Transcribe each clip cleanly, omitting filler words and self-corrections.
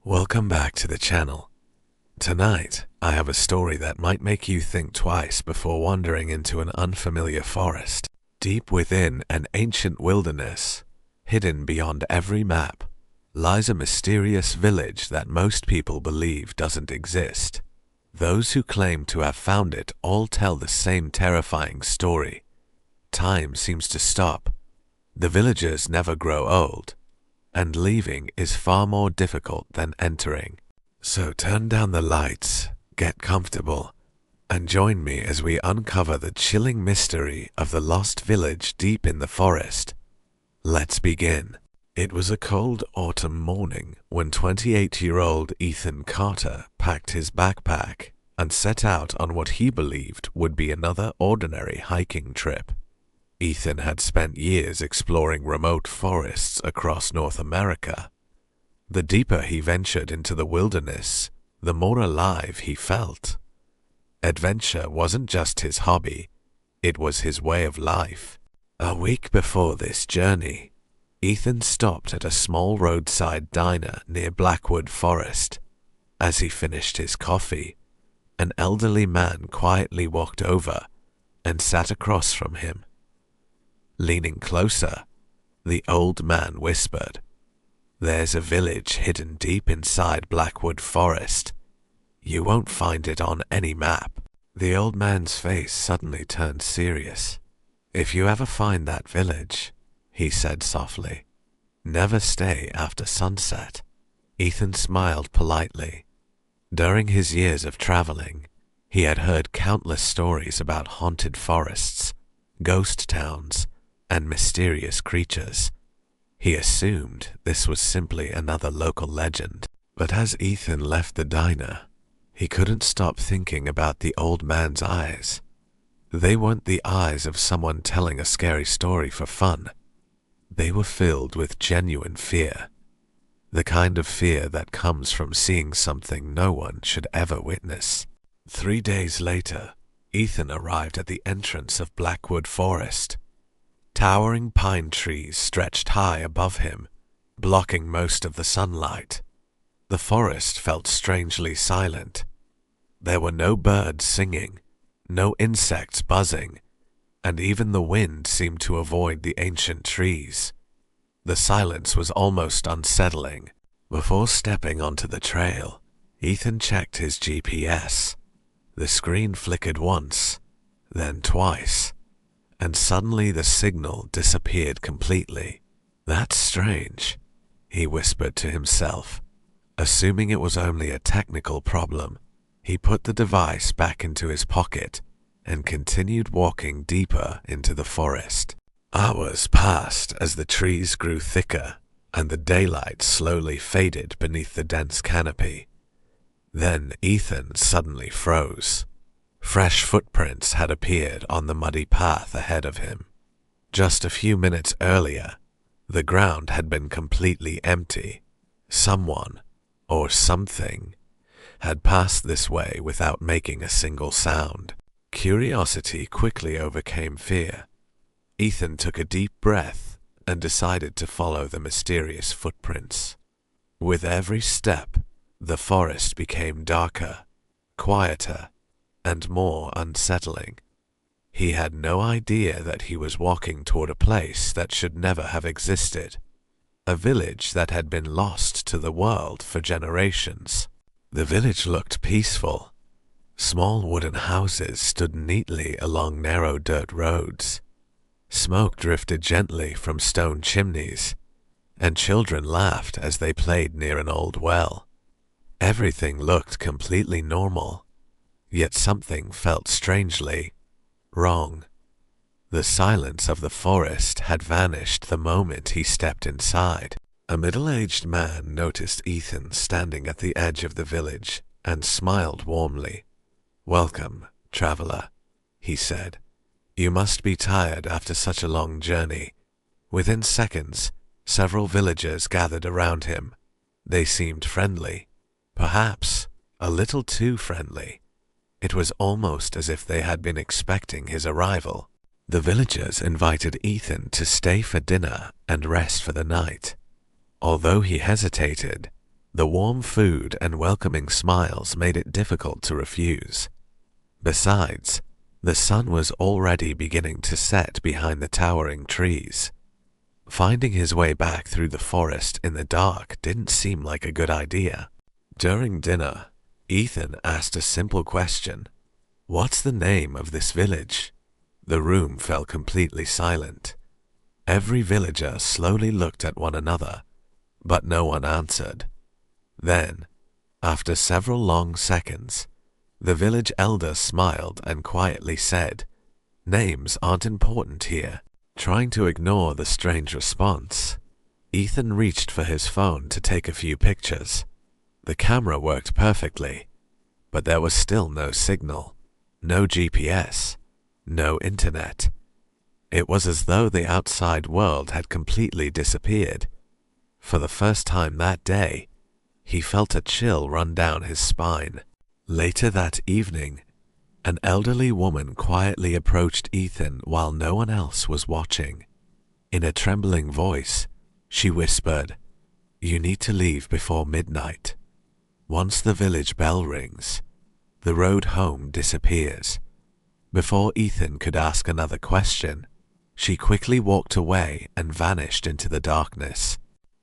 Welcome back to the channel. Tonight, I have a story that might make you think twice before wandering into an unfamiliar forest. Deep within an ancient wilderness, hidden beyond every map, lies a mysterious village that most people believe doesn't exist. Those who claim to have found it all tell the same terrifying story. Time seems to stop. The villagers never grow old, and leaving is far more difficult than entering. So turn down the lights, get comfortable, and join me as we uncover the chilling mystery of the lost village deep in the forest. Let's begin. It was a cold autumn morning when 28-year-old Ethan Carter packed his backpack and set out on what he believed would be another ordinary hiking trip. Ethan had spent years exploring remote forests across North America. The deeper he ventured into the wilderness, the more alive he felt. Adventure wasn't just his hobby, it was his way of life. A week before this journey, Ethan stopped at a small roadside diner near Blackwood Forest. As he finished his coffee, an elderly man quietly walked over and sat across from him. Leaning closer, the old man whispered, "There's a village hidden deep inside Blackwood Forest. You won't find it on any map." The old man's face suddenly turned serious. "If you ever find that village," he said softly, "never stay after sunset." Ethan smiled politely. During his years of traveling, he had heard countless stories about haunted forests, ghost towns, and mysterious creatures. He assumed this was simply another local legend. But as Ethan left the diner, he couldn't stop thinking about the old man's eyes. They weren't the eyes of someone telling a scary story for fun. They were filled with genuine fear. The kind of fear that comes from seeing something no one should ever witness. 3 days later, Ethan arrived at the entrance of Blackwood Forest. Towering pine trees stretched high above him, blocking most of the sunlight. The forest felt strangely silent. There were no birds singing, no insects buzzing, and even the wind seemed to avoid the ancient trees. The silence was almost unsettling. Before stepping onto the trail, Ethan checked his GPS. The screen flickered once, then twice, and suddenly the signal disappeared completely. "That's strange," he whispered to himself. Assuming it was only a technical problem, he put the device back into his pocket and continued walking deeper into the forest. Hours passed as the trees grew thicker and the daylight slowly faded beneath the dense canopy. Then Ethan suddenly froze. Fresh footprints had appeared on the muddy path ahead of him. Just a few minutes earlier, the ground had been completely empty. Someone, or something, had passed this way without making a single sound. Curiosity quickly overcame fear. Ethan took a deep breath and decided to follow the mysterious footprints. With every step, the forest became darker, quieter, and more unsettling. He had no idea that he was walking toward a place that should never have existed, a village that had been lost to the world for generations. The village looked peaceful. Small wooden houses stood neatly along narrow dirt roads. Smoke drifted gently from stone chimneys, and children laughed as they played near an old well. Everything looked completely normal. Yet something felt strangely wrong. The silence of the forest had vanished the moment he stepped inside. A middle-aged man noticed Ethan standing at the edge of the village and smiled warmly. "Welcome, traveler," he said. "You must be tired after such a long journey." Within seconds, several villagers gathered around him. They seemed friendly, perhaps a little too friendly. It was almost as if they had been expecting his arrival. The villagers invited Ethan to stay for dinner and rest for the night. Although he hesitated, The warm food and welcoming smiles made it difficult to refuse. Besides, the sun was already beginning to set behind the towering trees. Finding his way back through the forest in the dark didn't seem like a good idea. During dinner, Ethan asked a simple question. "What's the name of this village?" The room fell completely silent. Every villager slowly looked at one another, but no one answered. Then, after several long seconds, the village elder smiled and quietly said, "Names aren't important here." Trying to ignore the strange response, Ethan reached for his phone to take a few pictures. The camera worked perfectly, but there was still no signal, no GPS, no internet. It was as though the outside world had completely disappeared. For the first time that day, he felt a chill run down his spine. Later that evening, an elderly woman quietly approached Ethan while no one else was watching. In a trembling voice, she whispered, "You need to leave before midnight. Once the village bell rings, the road home disappears." Before Ethan could ask another question, she quickly walked away and vanished into the darkness.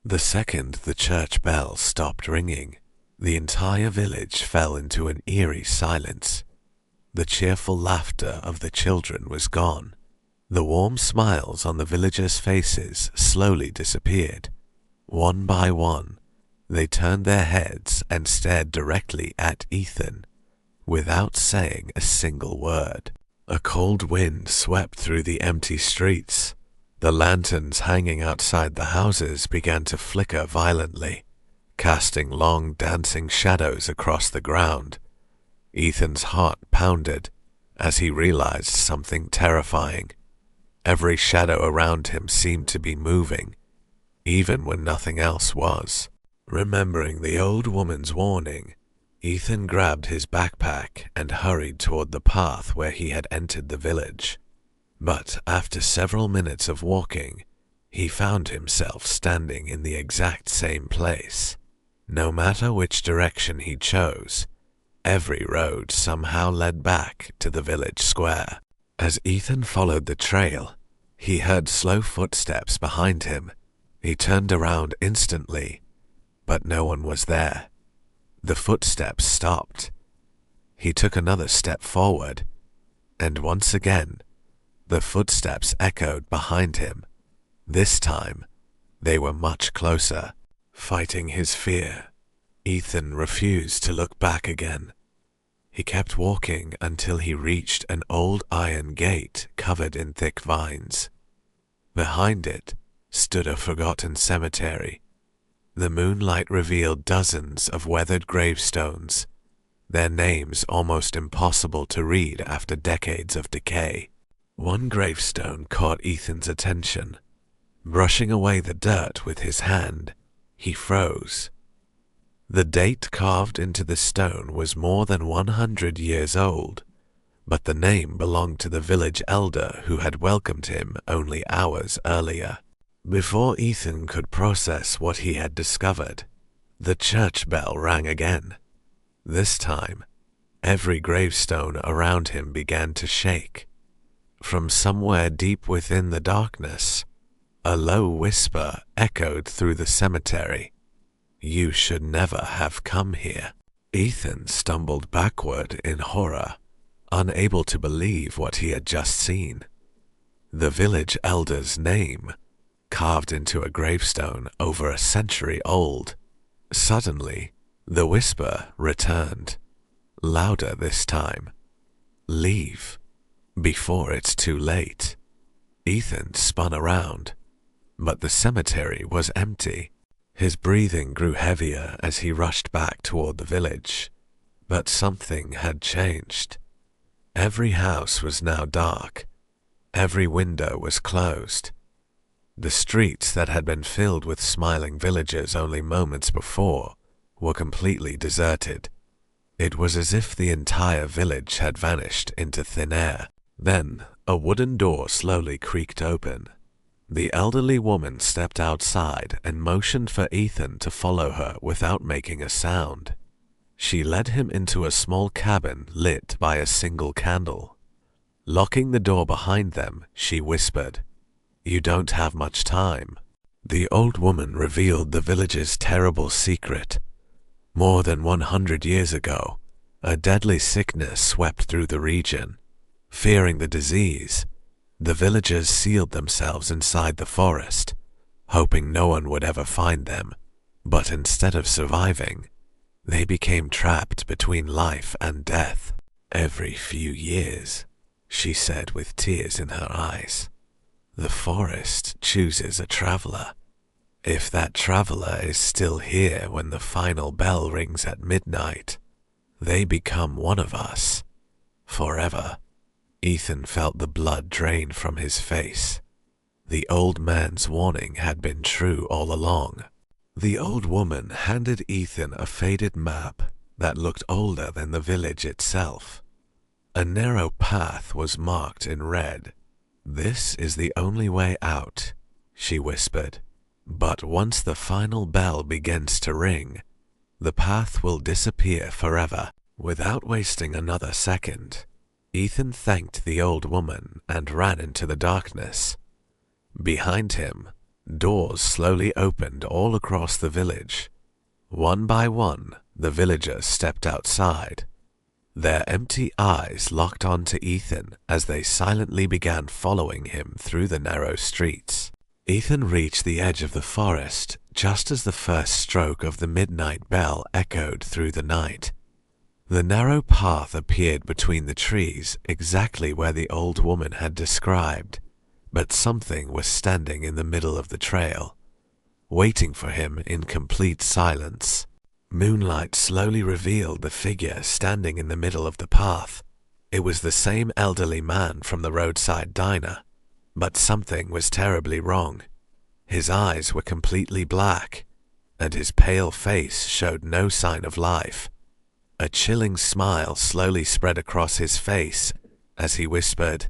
The second the church bell stopped ringing, the entire village fell into an eerie silence. The cheerful laughter of the children was gone. The warm smiles on the villagers' faces slowly disappeared. One by one, they turned their heads and stared directly at Ethan, without saying a single word. A cold wind swept through the empty streets. The lanterns hanging outside the houses began to flicker violently, casting long dancing shadows across the ground. Ethan's heart pounded as he realized something terrifying. Every shadow around him seemed to be moving, even when nothing else was. Remembering the old woman's warning, Ethan grabbed his backpack and hurried toward the path where he had entered the village. But after several minutes of walking, he found himself standing in the exact same place. No matter which direction he chose, every road somehow led back to the village square. As Ethan followed the trail, he heard slow footsteps behind him. He turned around instantly, but no one was there. The footsteps stopped. He took another step forward, and once again, the footsteps echoed behind him. This time, they were much closer. Fighting his fear, Ethan refused to look back again. He kept walking until he reached an old iron gate covered in thick vines. Behind it stood a forgotten cemetery. The moonlight revealed dozens of weathered gravestones, their names almost impossible to read after decades of decay. One gravestone caught Ethan's attention. Brushing away the dirt with his hand, he froze. The date carved into the stone was more than 100 years old, but the name belonged to the village elder who had welcomed him only hours earlier. Before Ethan could process what he had discovered, the church bell rang again. This time, every gravestone around him began to shake. From somewhere deep within the darkness, a low whisper echoed through the cemetery. "You should never have come here." Ethan stumbled backward in horror, unable to believe what he had just seen. The village elder's name, carved into a gravestone over a century old. Suddenly, the whisper returned, louder this time. "Leave, before it's too late." Ethan spun around, but the cemetery was empty. His breathing grew heavier as he rushed back toward the village, but something had changed. Every house was now dark. Every window was closed. The streets that had been filled with smiling villagers only moments before were completely deserted. It was as if the entire village had vanished into thin air. Then a wooden door slowly creaked open. The elderly woman stepped outside and motioned for Ethan to follow her without making a sound. She led him into a small cabin lit by a single candle. Locking the door behind them, she whispered, "You don't have much time." The old woman revealed the village's terrible secret. More than 100 years ago, a deadly sickness swept through the region. Fearing the disease, the villagers sealed themselves inside the forest, hoping no one would ever find them. But instead of surviving, they became trapped between life and death. "Every few years," she said with tears in her eyes, "the forest chooses a traveler. If that traveler is still here when the final bell rings at midnight, they become one of us, forever." Ethan felt the blood drain from his face. The old man's warning had been true all along. The old woman handed Ethan a faded map that looked older than the village itself. A narrow path was marked in red. "This is the only way out," she whispered. "But once the final bell begins to ring, the path will disappear forever." Without wasting another second, Ethan thanked the old woman and ran into the darkness. Behind him, doors slowly opened all across the village. One by one, the villagers stepped outside. Their empty eyes locked onto Ethan as they silently began following him through the narrow streets. Ethan reached the edge of the forest just as the first stroke of the midnight bell echoed through the night. The narrow path appeared between the trees exactly where the old woman had described, but something was standing in the middle of the trail, waiting for him in complete silence. Moonlight slowly revealed the figure standing in the middle of the path. It was the same elderly man from the roadside diner, but something was terribly wrong. His eyes were completely black, and his pale face showed no sign of life. A chilling smile slowly spread across his face as he whispered,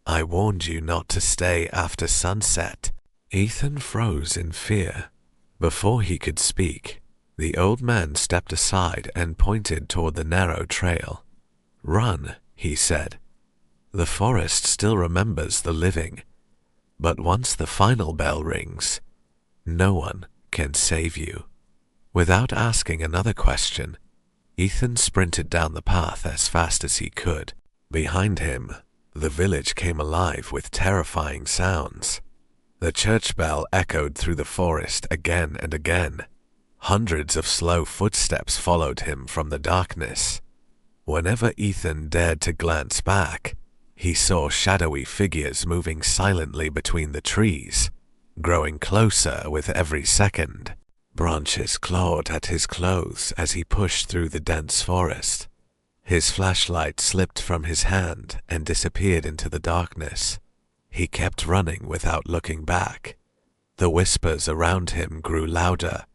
"I warned you not to stay after sunset." Ethan froze in fear. Before he could speak, the old man stepped aside and pointed toward the narrow trail. "Run," he said. "The forest still remembers the living, but once the final bell rings, no one can save you." Without asking another question, Ethan sprinted down the path as fast as he could. Behind him, the village came alive with terrifying sounds. The church bell echoed through the forest again and again. Hundreds of slow footsteps followed him from the darkness. Whenever Ethan dared to glance back, he saw shadowy figures moving silently between the trees, growing closer with every second. Branches clawed at his clothes as he pushed through the dense forest. His flashlight slipped from his hand and disappeared into the darkness. He kept running without looking back. The whispers around him grew louder.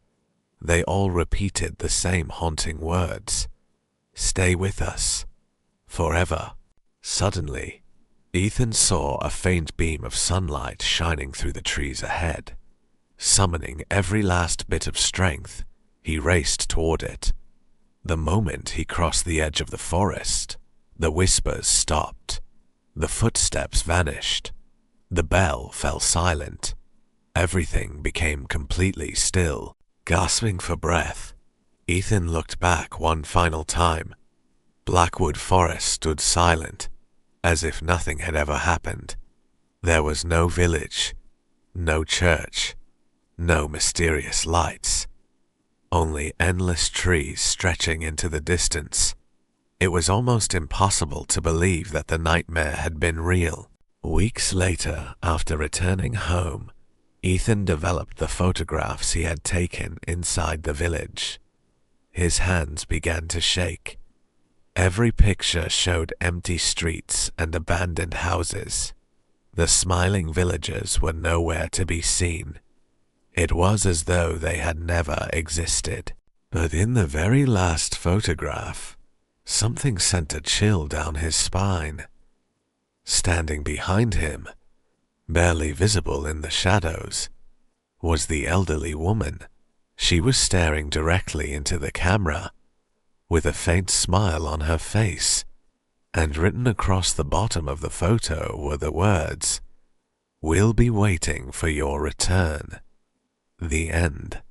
They all repeated the same haunting words. "Stay with us. Forever." Suddenly, Ethan saw a faint beam of sunlight shining through the trees ahead. Summoning every last bit of strength, he raced toward it. The moment he crossed the edge of the forest, the whispers stopped. The footsteps vanished. The bell fell silent. Everything became completely still. Gasping for breath, Ethan looked back one final time. Blackwood Forest stood silent, as if nothing had ever happened. There was no village, no church, no mysterious lights, only endless trees stretching into the distance. It was almost impossible to believe that the nightmare had been real. Weeks later, after returning home, Ethan developed the photographs he had taken inside the village. His hands began to shake. Every picture showed empty streets and abandoned houses. The smiling villagers were nowhere to be seen. It was as though they had never existed. But in the very last photograph, something sent a chill down his spine. Standing behind him, Barely visible in the shadows was the elderly woman. She was staring directly into the camera, with a faint smile on her face, and written across the bottom of the photo were the words, "We'll be waiting for your return. The end."